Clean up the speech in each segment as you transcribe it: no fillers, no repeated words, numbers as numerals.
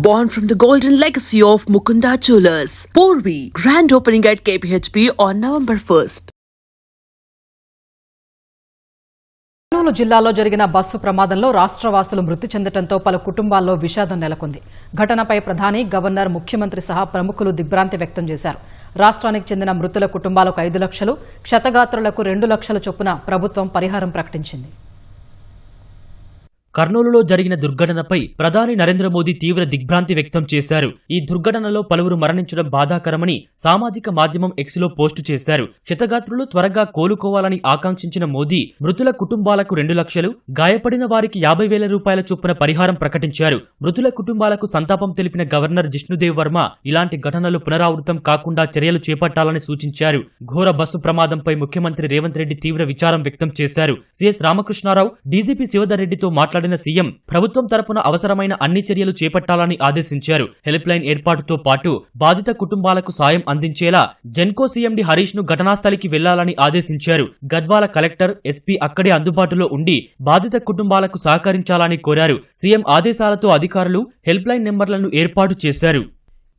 born from the golden legacy of Mukunda Jewelers. Porvi, grand opening at KPHP on November 1st. Kurnool జిల్లాలో జరిగిన bus ప్రమాదంలో రాష్ట్రవాసులు మృతి చెందడంతో పలు కుటుంబాల్లో విషాదం నెలకొంది. ఘటనపై ప్రధాని, గవర్నర్, ముఖ్యమంత్రి సహా ప్రముఖులు దిగ్భ్రాంతి వ్యక్తం చేశారు. రాష్ట్రానికి చెందిన మృతుల కుటుంబాలకు 5 లక్షలు, క్షతగాత్రులకు 2 లక్షల చొప్పున ప్రభుత్వం పరిహారం ప్రకటించింది. కర్నూలులో జరిగిన దుర్ఘటనపై ప్రధాని నరేంద్ర మోదీ తీవ్ర దిగ్భ్రాంతి వ్యక్తం చేశారు. ఈ దుర్ఘటనలో పలువురు మరణించడం బాధాకరమని సామాజిక మాధ్యమం ఎక్స్లో పోస్టు చేశారు. క్షతగాత్రులు త్వరగా కోలుకోవాలని ఆకాంక్షించిన మోదీ మృతుల కుటుంబాలకు 2 లక్షలు, గాయపడిన వారికి 50,000 రూపాయల చొప్పున పరిహారం ప్రకటించారు. మృతుల కుటుంబాలకు సంతాపం తెలిపిన గవర్నర్ జిష్ణుదేవ్ వర్మ ఇలాంటి ఘటనలు పునరావృతం కాకుండా చర్యలు చేపట్టాలని సూచించారు. ఘోర బస్సు ప్రమాదంపై ముఖ్యమంత్రి రేవంత్ రెడ్డి తీవ్ర విచారం వ్యక్తం చేశారు. సిఎస్ రామకృష్ణారావు, డీజీపీ శివధర్ రెడ్డితో మాట్లాడిన సీఎం ప్రభుత్వం తరపున అవసరమైన అన్ని చర్యలు చేపట్టాలని ఆదేశించారు. హెల్ప్ లైన్ ఏర్పాటుతో పాటు బాధిత కుటుంబాలకు సాయం అందించేలా జెన్కో సీఎండీ హరీష్ ను ఘటనాస్థలికి వెళ్లాలని ఆదేశించారు. గద్వాల కలెక్టర్, ఎస్పీ అక్కడే అందుబాటులో ఉండి బాధిత కుటుంబాలకు సహకరించాలని కోరారు. సీఎం ఆదేశాలతో అధికారులు హెల్ప్ లైన్ నెంబర్లను ఏర్పాటు చేశారు.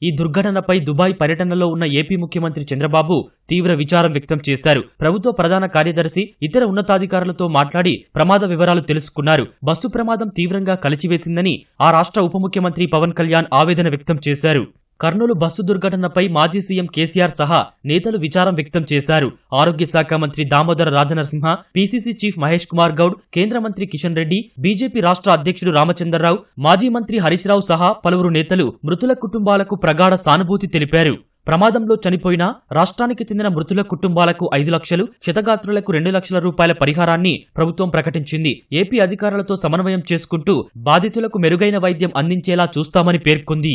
ఈ దుర్ఘటనపై దుబాయ్ పర్యటనలో ఉన్న ఏపీ ముఖ్యమంత్రి చంద్రబాబు తీవ్ర విచారం వ్యక్తం చేశారు. ప్రభుత్వ ప్రధాన కార్యదర్శి, ఇతర ఉన్నతాధికారులతో మాట్లాడి ప్రమాద వివరాలు తెలుసుకున్నారు. బస్సు ప్రమాదం తీవ్రంగా కలిచివేసిందని ఆ రాష్ట్ర ఉప ముఖ్యమంత్రి పవన్ కళ్యాణ్ ఆవేదన వ్యక్తం చేశారు. కర్నూలు బస్సు దుర్ఘటనపై మాజీ సీఎం కేసీఆర్ సహా నేతలు విచారం వ్యక్తం చేశారు. ఆరోగ్య శాఖ మంత్రి దామోదర రాజనరసింహ, పీసీసీ చీఫ్ మహేష్ కుమార్ గౌడ్, కేంద్ర మంత్రి కిషన్ రెడ్డి, బీజేపీ రాష్ట్ర అధ్యక్షుడు రామచంద్రరావు, మాజీ మంత్రి హరీష్ రావు సహా పలువురు నేతలు మృతుల కుటుంబాలకు ప్రగాఢ సానుభూతి తెలిపారు. ప్రమాదంలో చనిపోయిన రాష్ట్రానికి చెందిన మృతుల కుటుంబాలకు 5 లక్షలు, క్షతగాత్రులకు 2 లక్షల రూపాయల పరిహారాన్ని ప్రభుత్వం ప్రకటించింది. ఏపీ అధికారులతో సమన్వయం చేసుకుంటూ బాధితులకు మెరుగైన వైద్యం అందించేలా చూస్తామని పేర్కొంది.